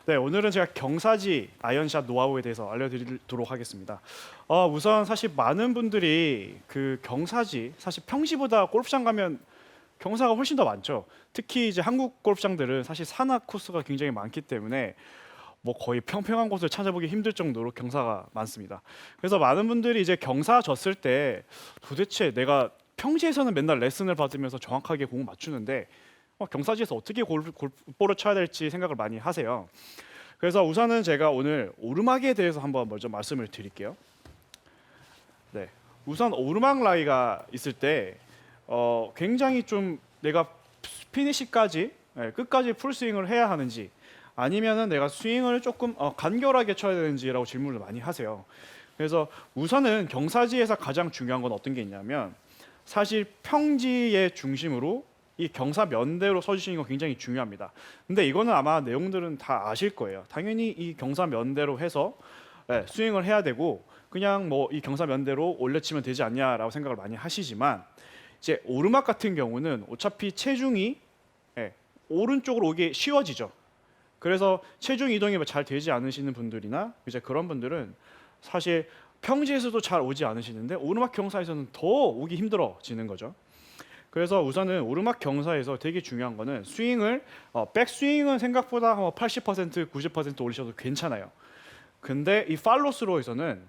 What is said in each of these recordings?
네, 오늘은 제가 경사지 아이언샷 노하우에 대해서 알려드리도록 하겠습니다. 우선 사실 많은 분들이 그 경사지, 사실 평시보다 골프장 가면 경사가 훨씬 더 많죠. 특히 이제 한국 골프장들은 사실 산악 코스가 굉장히 많기 때문에 뭐 거의 평평한 곳을 찾아보기 힘들 정도로 경사가 많습니다. 그래서 많은 분들이 이제 경사 졌을 때 도대체 내가 평지에서는 맨날 레슨을 받으면서 정확하게 공을 맞추는데 경사지에서 어떻게 볼을 쳐야 될지 생각을 많이 하세요. 그래서 우선은 제가 오늘 오르막에 대해서 한번 먼저 말씀을 드릴게요. 네, 우선 오르막 라이가 있을 때 굉장히 좀 내가 피니시까지 끝까지 풀스윙을 해야 하는지 아니면은 내가 스윙을 조금 간결하게 쳐야 되는지라고 질문을 많이 하세요. 그래서 우선은 경사지에서 가장 중요한 건 어떤 게 있냐면 사실 평지의 중심으로 이 경사 면대로 서주시는 거 굉장히 중요합니다. 근데 이거는 아마 내용들은 다 아실 거예요. 당연히 이 경사 면대로 해서 스윙을 해야 되고 그냥 뭐 이 경사 면대로 올려치면 되지 않냐라고 생각을 많이 하시지만 이제 오르막 같은 경우는 어차피 체중이 오른쪽으로 오기 쉬워지죠. 그래서 체중 이동이 잘 되지 않으시는 분들이나 이제 그런 분들은 사실 평지에서도 잘 오지 않으시는데 오르막 경사에서는 더 오기 힘들어지는 거죠. 그래서 우선은 오르막 경사에서 되게 중요한 거는 스윙을 백스윙은 생각보다 80% 90% 올리셔도 괜찮아요. 근데 이 팔로스로에서는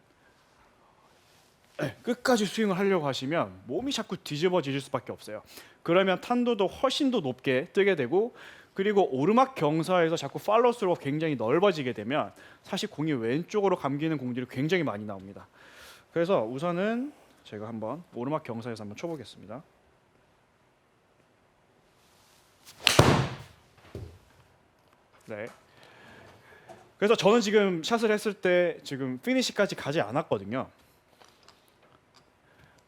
끝까지 스윙을 하려고 하시면 몸이 자꾸 뒤집어질 수밖에 없어요. 그러면 탄도도 훨씬 더 높게 뜨게 되고 그리고 오르막 경사에서 자꾸 팔로스로 굉장히 넓어지게 되면 사실 공이 왼쪽으로 감기는 공들이 굉장히 많이 나옵니다. 그래서 우선은 제가 한번 오르막 경사에서 한번 쳐보겠습니다. 네. 그래서 저는 지금 샷을 했을 때 지금 피니시까지 가지 않았거든요.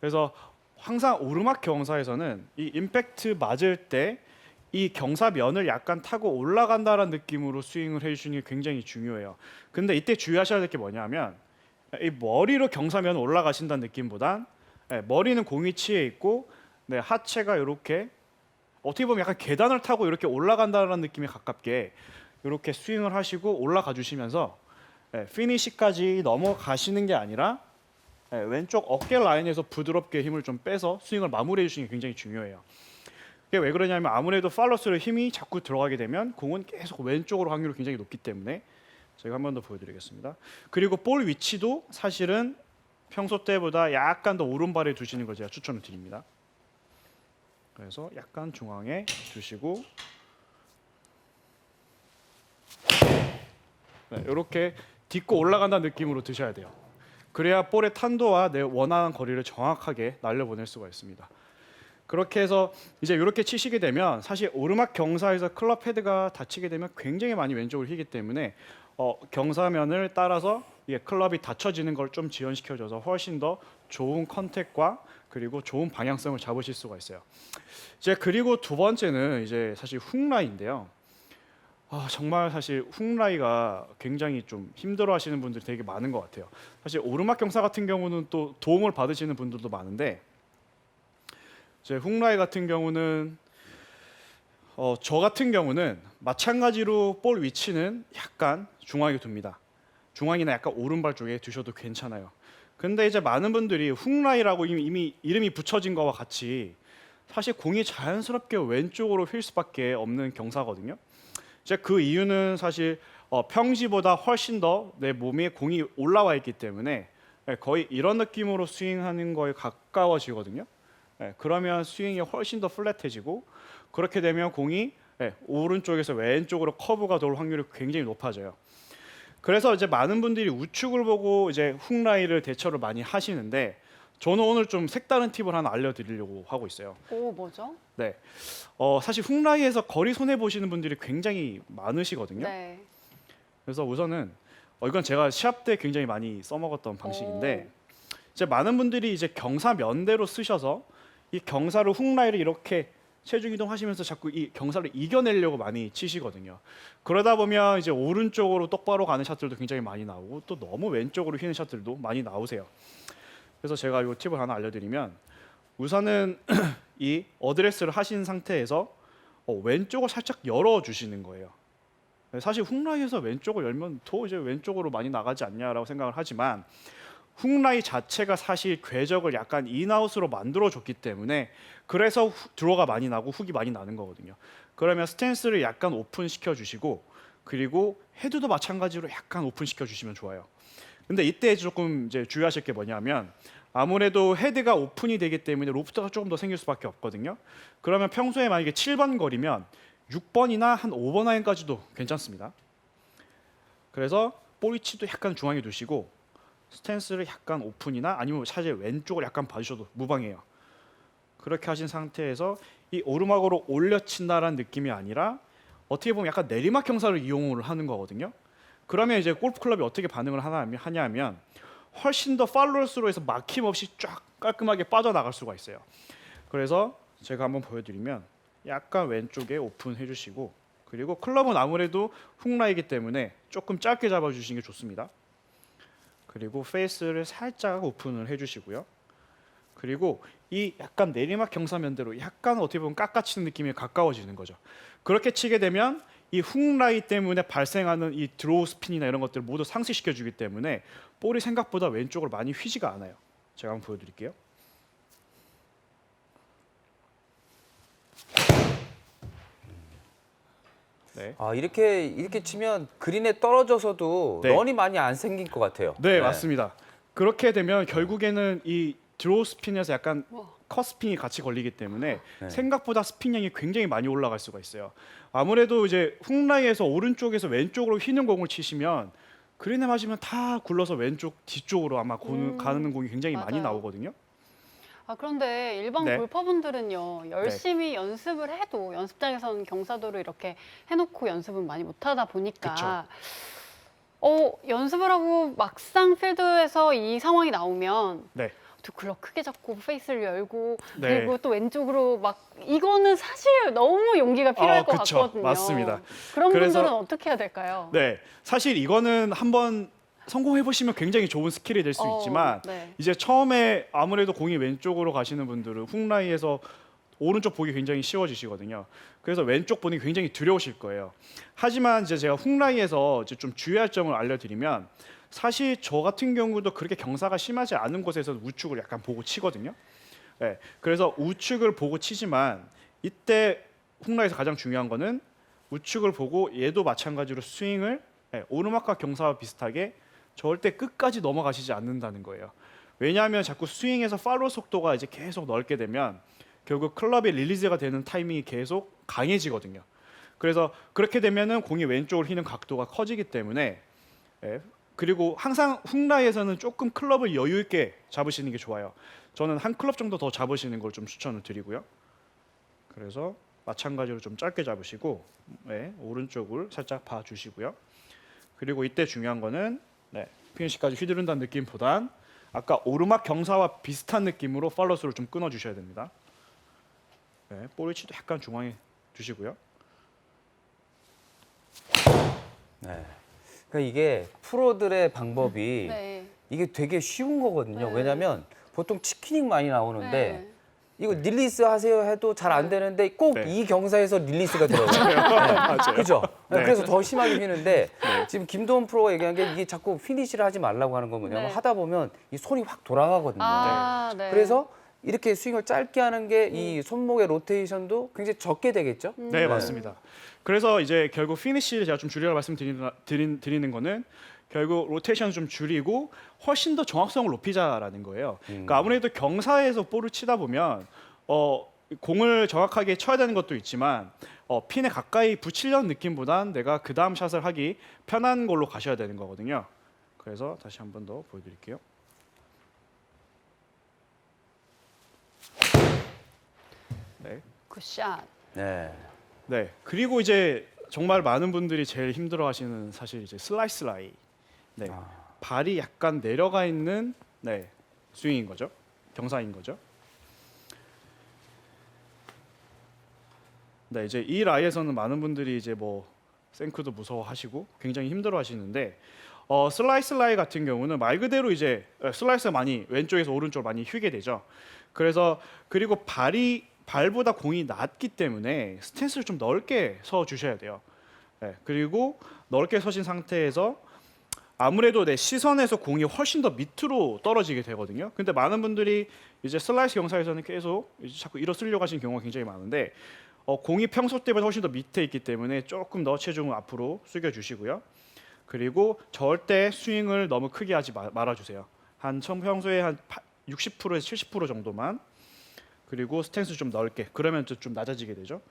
그래서 항상 오르막 경사에서는 이 임팩트 맞을 때 이 경사면을 약간 타고 올라간다는 느낌으로 스윙을 해주시는 게 굉장히 중요해요. 근데 이때 주의하셔야 될 게 뭐냐면 이 머리로 경사면 올라가신다는 느낌보단 머리는 공이 치에 있고 하체가 이렇게 어떻게 보면 약간 계단을 타고 이렇게 올라간다는 느낌에 가깝게 이렇게 스윙을 하시고 올라가 주시면서 피니시까지 넘어가시는 게 아니라 왼쪽 어깨 라인에서 부드럽게 힘을 좀 빼서 스윙을 마무리해 주시는 게 굉장히 중요해요. 이게 왜 그러냐면 아무래도 팔로스로 힘이 자꾸 들어가게 되면 공은 계속 왼쪽으로 확률이 굉장히 높기 때문에 제가 한 번 더 보여드리겠습니다. 그리고 볼 위치도 사실은 평소 때보다 약간 더 오른발에 두시는 걸 제가 추천을 드립니다. 그래서 약간 중앙에 두시고 이렇게 딛고 올라간다는 느낌으로 드셔야 돼요. 그래야 볼의 탄도와 내 원하는 거리를 정확하게 날려보낼 수가 있습니다. 그렇게 해서 이제 이렇게 치시게 되면 사실 오르막 경사에서 클럽 헤드가 닫히게 되면 굉장히 많이 왼쪽으로 휘기 때문에 경사면을 따라서 이게 클럽이 닫혀지는 걸 좀 지연시켜줘서 훨씬 더 좋은 컨택과 그리고 좋은 방향성을 잡으실 수가 있어요. 이제 그리고 두 번째는 이제 사실 훅라이인데요. 정말 사실 훅라이가 굉장히 좀 힘들어하시는 분들이 되게 많은 것 같아요. 사실 오르막 경사 같은 경우는 또 도움을 받으시는 분들도 많은데 이제 훅라이 같은 경우는 저 같은 경우는 마찬가지로 볼 위치는 약간 중앙에 둡니다. 중앙이나 약간 오른발 쪽에 두셔도 괜찮아요. 근데 이제 많은 분들이 훅라이라고 이미 이름이 붙여진 거와 같이 사실 공이 자연스럽게 왼쪽으로 휠 수밖에 없는 경사거든요. 이제 그 이유는 사실 평지보다 훨씬 더 내 몸에 공이 올라와 있기 때문에 거의 이런 느낌으로 스윙하는 거에 가까워지거든요. 그러면 스윙이 훨씬 더 플랫해지고 그렇게 되면 공이 오른쪽에서 왼쪽으로 커브가 돌 확률이 굉장히 높아져요. 그래서 이제 많은 분들이 우측을 보고 이제 훅라이를 대처를 많이 하시는데 저는 오늘 좀 색다른 팁을 하나 알려드리려고 하고 있어요. 오, 뭐죠? 네, 사실 훅라이에서 거리 손해 보시는 분들이 굉장히 많으시거든요. 네. 그래서 우선은 이건 제가 시합 때 굉장히 많이 써먹었던 방식인데 오. 이제 많은 분들이 이제 경사 면대로 쓰셔서 이 경사를 훅라이를 이렇게 체중 이동하시면서 자꾸 이 경사를 이겨내려고 많이 치시거든요. 그러다 보면 이제 오른쪽으로 똑바로 가는 샷들도 굉장히 많이 나오고 또 너무 왼쪽으로 휘는 샷들도 많이 나오세요. 그래서 제가 이 팁을 하나 알려드리면 우선은 이 어드레스를 하신 상태에서 왼쪽을 살짝 열어주시는 거예요. 사실 훅라이에서 왼쪽을 열면 더 이제 왼쪽으로 많이 나가지 않냐라고 생각을 하지만 훅라이 자체가 사실 궤적을 약간 인아웃으로 만들어줬기 때문에 그래서 드로가 많이 나고 훅이 많이 나는 거거든요. 그러면 스탠스를 약간 오픈 시켜주시고 그리고 헤드도 마찬가지로 약간 오픈 시켜주시면 좋아요. 근데 이때 조금 이제 주의하실 게 뭐냐면 아무래도 헤드가 오픈이 되기 때문에 로프트가 조금 더 생길 수밖에 없거든요. 그러면 평소에 만약에 7번 거리면 6번이나 한 5번 아이언까지도 괜찮습니다. 그래서 볼 위치도 약간 중앙에 두시고 스탠스를 약간 오픈이나 아니면 사실 왼쪽을 약간 봐주셔도 무방해요. 그렇게 하신 상태에서 이 오르막으로 올려친다라는 느낌이 아니라 어떻게 보면 약간 내리막 경사를 이용을 하는 거거든요. 그러면 이제 골프 클럽이 어떻게 반응을 하냐면 훨씬 더 팔로우스로 해서 막힘없이 쫙 깔끔하게 빠져나갈 수가 있어요. 그래서 제가 한번 보여드리면 약간 왼쪽에 오픈해 주시고 그리고 클럽은 아무래도 훅라이기 때문에 조금 짧게 잡아주시는 게 좋습니다. 그리고 페이스를 살짝 오픈을 해주시고요. 그리고 이 약간 내리막 경사면대로 약간 어떻게 보면 깎아치는 느낌이 가까워지는 거죠. 그렇게 치게 되면 이 훅라이 때문에 발생하는 이 드로우 스핀이나 이런 것들을 모두 상쇄시켜주기 때문에 볼이 생각보다 왼쪽으로 많이 휘지가 않아요. 제가 한번 보여드릴게요. 네. 아, 이렇게 치면 그린에 떨어져서도 네. 런이 많이 안 생길 것 같아요. 네, 맞습니다. 그렇게 되면 결국에는 이 드로우 스핀에서 약간 컷 스핀이 같이 걸리기 때문에 네. 생각보다 스핀량이 굉장히 많이 올라갈 수가 있어요. 아무래도 이제 훅라이에서 오른쪽에서 왼쪽으로 휘는 공을 치시면 그린에 맞으면 다 굴러서 왼쪽 뒤쪽으로 아마 가는 공이 굉장히 많이 맞아요. 나오거든요. 아, 그런데 일반 네. 골퍼분들은요, 열심히 연습을 해도 연습장에서는 경사도를 이렇게 해놓고 연습을 많이 못하다 보니까 연습을 하고 막상 필드에서 이 상황이 나오면 네. 또 글러 크게 잡고 페이스를 열고 네. 그리고 또 왼쪽으로 막 이거는 사실 너무 용기가 필요할 것 그쵸. 같거든요. 맞습니다. 그런 그래서- 분들은 어떻게 해야 될까요? 네, 사실 이거는 한번 성공해 보시면 굉장히 좋은 스킬이 될 수 있지만 네. 이제 처음에 아무래도 공이 왼쪽으로 가시는 분들은 훅라이에서 오른쪽 보기 굉장히 쉬워지시거든요. 그래서 왼쪽 보는 게 굉장히 두려우실 거예요. 하지만 이제 제가 훅라이에서 이제 좀 주의할 점을 알려드리면 사실 저 같은 경우도 그렇게 경사가 심하지 않은 곳에서 우측을 약간 보고 치거든요. 네, 그래서 우측을 보고 치지만 이때 훅라이에서 가장 중요한 거는 우측을 보고 얘도 마찬가지로 스윙을 오르막과 경사와 비슷하게 절대 끝까지 넘어가시지 않는다는 거예요. 왜냐하면 자꾸 스윙에서 팔로우 속도가 이제 계속 넓게 되면 결국 클럽의 릴리즈가 되는 타이밍이 계속 강해지거든요. 그래서 그렇게 되면은 공이 왼쪽으로 휘는 각도가 커지기 때문에 그리고 항상 훅라이에서는 조금 클럽을 여유 있게 잡으시는 게 좋아요. 저는 한 클럽 정도 더 잡으시는 걸 좀 추천을 드리고요. 그래서 마찬가지로 좀 짧게 잡으시고 오른쪽을 살짝 봐주시고요. 그리고 이때 중요한 거는 피니시까지 휘두른다는 느낌보단 아까 오르막 경사와 비슷한 느낌으로 팔로스를 좀 끊어주셔야 됩니다. 볼 위치도 약간 중앙에 두시고요. 네. 그러니까 이게 프로들의 방법이 네. 이게 되게 쉬운 거거든요. 네. 왜냐하면 보통 치키닝 많이 나오는데 네. 이거 릴리스 하세요 해도 잘 안 되는데 꼭 네. 이 경사에서 릴리스가 들어가요. 맞아요. 그죠? 네. 그래서 더 심하게 휘는데 지금 김도훈 프로가 얘기한 게 이게 자꾸 피니시를 하지 말라고 하는 건 뭐냐면 네. 하다 보면 이 손이 확 돌아가거든요. 네. 그래서 이렇게 스윙을 짧게 하는 게 이 손목의 로테이션도 굉장히 적게 되겠죠? 네, 맞습니다. 그래서 이제 결국 피니시를 제가 좀 줄여서 말씀드리는 거는 결국 로테이션을 좀 줄이고 훨씬 더 정확성을 높이자라는 거예요. 그러니까 아무래도 경사에서 볼을 치다 보면 공을 정확하게 쳐야 되는 것도 있지만 핀에 가까이 붙이려는 느낌보단 내가 그 다음 샷을 하기 편한 걸로 가셔야 되는 거거든요. 그래서 다시 한 번 더 보여드릴게요. 네. 굿샷. 네. 네. 그리고 이제 정말 많은 분들이 제일 힘들어하시는 사실 이제 슬라이스 라이. 네. 발이 약간 내려가 있는 스윙인 거죠. 경사인 거죠. 네, 이제 이 라이에서는 많은 분들이 이제 뭐 생크도 무서워하시고 굉장히 힘들어하시는데 슬라이스 라이 같은 경우는 말 그대로 이제 슬라이스가 많이 왼쪽에서 오른쪽으로 많이 휘게 되죠. 그래서 그리고 발보다 공이 낮기 때문에 스탠스를 좀 넓게 서 주셔야 돼요. 네, 그리고 넓게 서신 상태에서 아무래도 내 시선에서 공이 훨씬 더 밑으로 떨어지게 되거든요. 근데 많은 분들이 이제 슬라이스 경사에서는 계속 이제 자꾸 일어서려고 하시는 경우가 굉장히 많은데 공이 평소 때보다 훨씬 더 밑에 있기 때문에 조금 더 체중을 앞으로 숙여주시고요. 그리고 절대 스윙을 너무 크게 하지 말아주세요. 평소에 한 60%에서 70% 정도만. 그리고 스탠스 좀 넓게. 그러면 좀 낮아지게 되죠.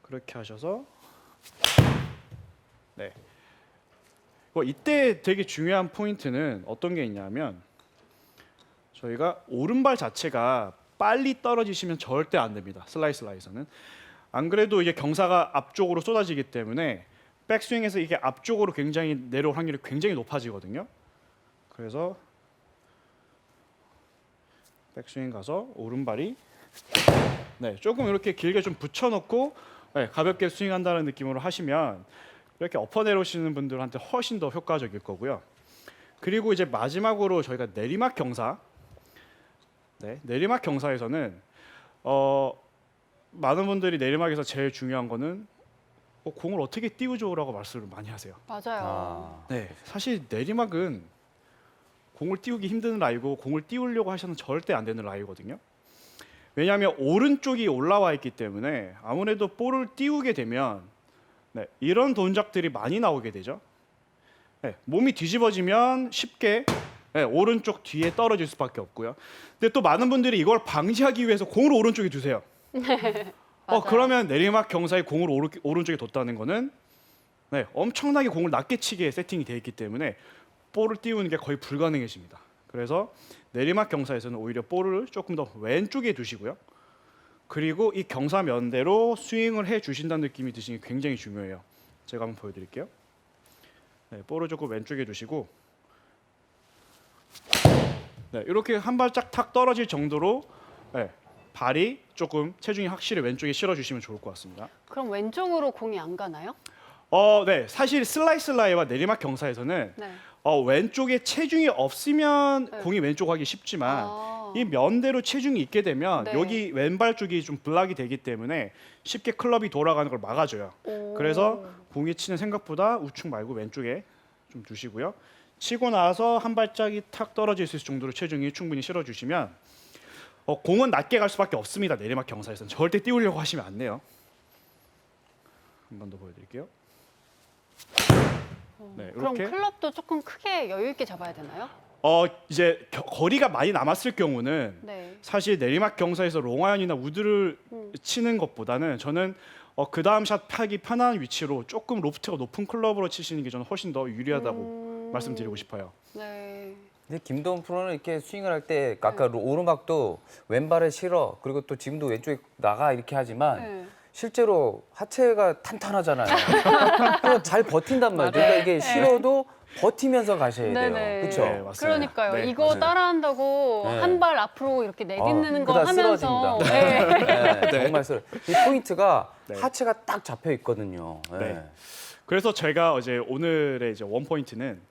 그렇게 하셔서 네. 이때 되게 중요한 포인트는 어떤 게 있냐면 저희가 오른발 자체가 빨리 떨어지시면 절대 안 됩니다. 슬라이스라에서는. 안 그래도 이게 경사가 앞쪽으로 쏟아지기 때문에 백스윙에서 이게 앞쪽으로 굉장히 내려올 확률이 굉장히 높아지거든요. 그래서 백스윙 가서 오른발이 네, 조금 이렇게 길게 좀 붙여놓고 네, 가볍게 스윙한다는 느낌으로 하시면 이렇게 엎어 내려오시는 분들한테 훨씬 더 효과적일 거고요. 그리고 이제 마지막으로 저희가 내리막 경사, 네, 내리막 경사에서는 많은 분들이 내리막에서 제일 중요한 거는 공을 어떻게 띄우죠라고 말씀을 많이 하세요. 맞아요. 네, 사실 내리막은 공을 띄우기 힘든 라이고 공을 띄우려고 하셔는 절대 안 되는 라이거든요. 왜냐하면 오른쪽이 올라와 있기 때문에 아무래도 볼을 띄우게 되면 네, 이런 동작들이 많이 나오게 되죠. 네, 몸이 뒤집어지면 쉽게 네, 오른쪽 뒤에 떨어질 수밖에 없고요. 근데 또 많은 분들이 이걸 방지하기 위해서 공을 오른쪽에 두세요. 맞아요. 그러면 내리막 경사에 공을 오른쪽에 뒀다는 거는 네, 엄청나게 공을 낮게 치게 세팅이 되어 있기 때문에 볼을 띄우는 게 거의 불가능해집니다. 그래서 내리막 경사에서는 오히려 볼을 조금 더 왼쪽에 두시고요. 그리고 이 경사면대로 스윙을 해 주신다는 느낌이 드시는 게 굉장히 중요해요. 제가 한번 보여드릴게요. 네, 볼을 조금 왼쪽에 두시고 네, 이렇게 한 발짝 탁 떨어질 정도로 네, 발이 조금 체중이 확실히 왼쪽에 실어주시면 좋을 것 같습니다. 그럼 왼쪽으로 공이 안 가나요? 네, 사실 슬라이스 라이와 내리막 경사에서는 네. 왼쪽에 체중이 없으면 네. 공이 왼쪽 하기 쉽지만 아. 이 면대로 체중이 있게 되면 네. 여기 왼발 쪽이 좀 블락이 되기 때문에 쉽게 클럽이 돌아가는 걸 막아줘요. 오. 그래서 공이 치는 생각보다 우측 말고 왼쪽에 좀 두시고요. 치고 나서 한 발짝이 탁 떨어질 수 있을 정도로 체중이 충분히 실어주시면 공은 낮게 갈 수밖에 없습니다. 내리막 경사에서는 절대 띄우려고 하시면 안 돼요. 한 번 더 보여드릴게요. 네, 그럼 이렇게. 클럽도 조금 크게 여유 있게 잡아야 되나요? 이제 거리가 많이 남았을 경우는 네. 사실 내리막 경사에서 롱아이언이나 우드를 치는 것보다는 저는 그 다음 샷 하기 편한 위치로 조금 로프트가 높은 클럽으로 치시는 게 저는 훨씬 더 유리하다고 말씀드리고 싶어요. 네. 근데 김도훈 프로는 이렇게 스윙을 할 때 아까 오르막도 왼발에 실어 그리고 또 지금도 왼쪽에 나가 이렇게 하지만 네. 실제로 하체가 탄탄하잖아요. 그래서 잘 버틴단 말이에요. 그러니까 이게 실어도 버티면서 가셔야 돼요. 네네. 그렇죠? 네, 맞습니다. 그러니까요. 네, 이거 맞아요. 따라한다고 네. 한 발 앞으로 이렇게 내딛는 거 그러다 하면서 쓰러집니다. 네. 네, 정말 이 포인트가 네. 하체가 딱 잡혀 있거든요. 네. 네. 그래서 제가 어제 오늘의 이제 원 포인트는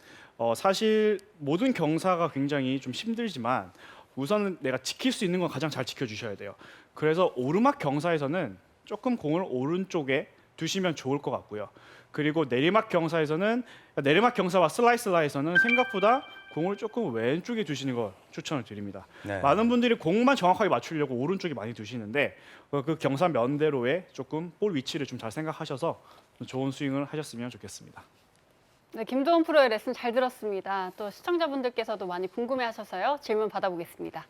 사실 모든 경사가 굉장히 좀 힘들지만 우선은 내가 지킬 수 있는 건 가장 잘 지켜주셔야 돼요. 그래서 오르막 경사에서는 조금 공을 오른쪽에 두시면 좋을 것 같고요. 그리고 내리막 경사에서는 내리막 경사와 슬라이스 라에서는 생각보다 공을 조금 왼쪽에 두시는 걸 추천을 드립니다. 네. 많은 분들이 공만 정확하게 맞추려고 오른쪽에 많이 두시는데 그 경사 면대로의 조금 볼 위치를 좀 잘 생각하셔서 좋은 스윙을 하셨으면 좋겠습니다. 네, 김도원 프로의 레슨 잘 들었습니다. 또 시청자분들께서도 많이 궁금해하셔서요. 질문 받아보겠습니다.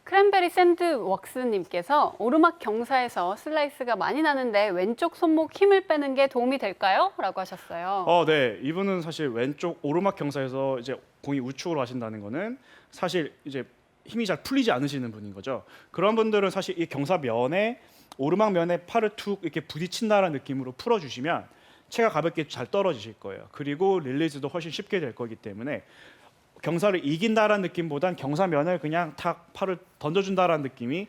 크랜베리 샌드웍스님께서 오르막 경사에서 슬라이스가 많이 나는데 왼쪽 손목 힘을 빼는 게 도움이 될까요? 라고 하셨어요. 네. 이분은 사실 왼쪽 오르막 경사에서 이제 공이 우측으로 하신다는 거는 사실 이제 힘이 잘 풀리지 않으시는 분인 거죠. 그런 분들은 사실 이 경사 면에 오르막 면에 팔을 툭 이렇게 부딪힌다는 느낌으로 풀어주시면 체가 가볍게 잘 떨어지실 거예요. 그리고 릴리즈도 훨씬 쉽게 될 거기 때문에 경사를 이긴다라는 느낌보단 경사면을 그냥 탁 팔을 던져준다라는 느낌이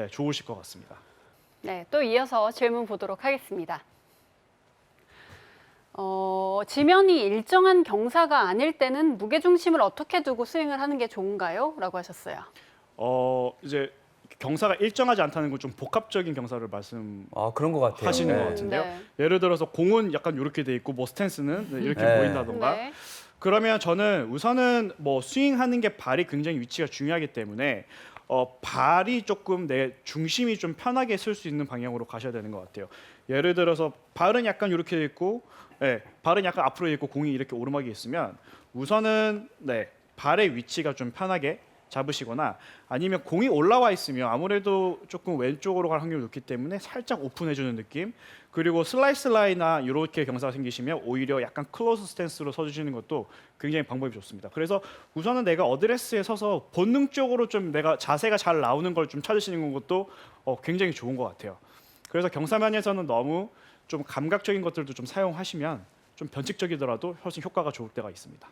좋으실 것 같습니다. 네, 또 이어서 질문 보도록 하겠습니다. 지면이 일정한 경사가 아닐 때는 무게중심을 어떻게 두고 스윙을 하는 게 좋은가요? 라고 하셨어요. 이제 경사가 일정하지 않다는 건 좀 복합적인 경사를 말씀. 아, 그런 것 같아요. 하시는 네. 것 같은데요. 네. 예를 들어서 공은 약간 이렇게 돼 있고 뭐 스탠스는 이렇게 네. 보인다던가. 네. 그러면 저는 우선은 뭐 스윙하는 게 발이 굉장히 위치가 중요하기 때문에 발이 조금 내 중심이 좀 편하게 쓸 수 있는 방향으로 가셔야 되는 것 같아요. 예를 들어서 발은 약간 이렇게 돼 있고, 발은 약간 앞으로 돼 있고 공이 이렇게 오르막이 있으면 우선은 발의 위치가 좀 편하게 잡으시거나 아니면 공이 올라와 있으면 아무래도 조금 왼쪽으로 갈 확률이 높기 때문에 살짝 오픈해주는 느낌. 그리고 슬라이스 라인이나 이렇게 경사가 생기시면 오히려 약간 클로즈 스탠스로 서주시는 것도 굉장히 방법이 좋습니다. 그래서 우선은 내가 어드레스에 서서 본능적으로 좀 내가 자세가 잘 나오는 걸 좀 찾으시는 것도 굉장히 좋은 것 같아요. 그래서 경사면에서는 너무 좀 감각적인 것들도 좀 사용하시면 좀 변칙적이더라도 훨씬 효과가 좋을 때가 있습니다.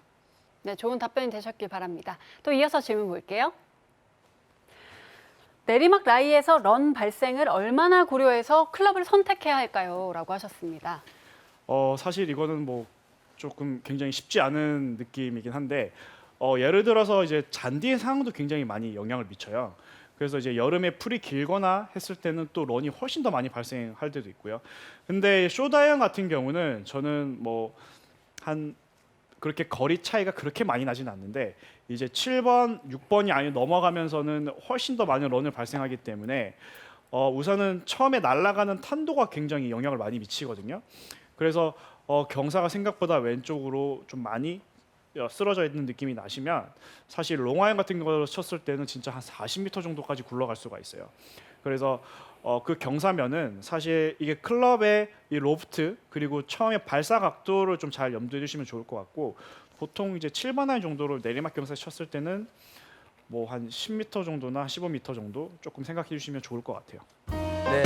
네, 좋은 답변이 되셨길 바랍니다. 또 이어서 질문 볼게요. 내리막 라이에서 런 발생을 얼마나 고려해서 클럽을 선택해야 할까요? 라고 하셨습니다. 사실 이거는 뭐 조금 굉장히 쉽지 않은 느낌이긴 한데 예를 들어서 이제 잔디의 상황도 굉장히 많이 영향을 미쳐요. 그래서 이제 여름에 풀이 길거나 했을 때는 또 런이 훨씬 더 많이 발생할 때도 있고요. 근데 쇼다이언 같은 경우는 저는 뭐 한 그렇게 거리 차이가 그렇게 많이 나지는 않는데 이제 7번, 6번이 아니 넘어가면서는 훨씬 더 많은 런을 발생하기 때문에 우선은 처음에 날아가는 탄도가 굉장히 영향을 많이 미치거든요. 그래서 경사가 생각보다 왼쪽으로 좀 많이 쓰러져 있는 느낌이 나시면 사실 롱아이언 같은 거 쳤을 때는 진짜 한 40m 정도까지 굴러갈 수가 있어요. 그래서 그 경사면은 사실 이게 클럽의 이 로프트 그리고 처음에 발사 각도를 좀 잘 염두에 두시면 좋을 것 같고 보통 이제 7번 아이 정도로 내리막 경사 쳤을 때는 뭐 한 10m 정도나 15m 정도 조금 생각해 주시면 좋을 것 같아요. 네.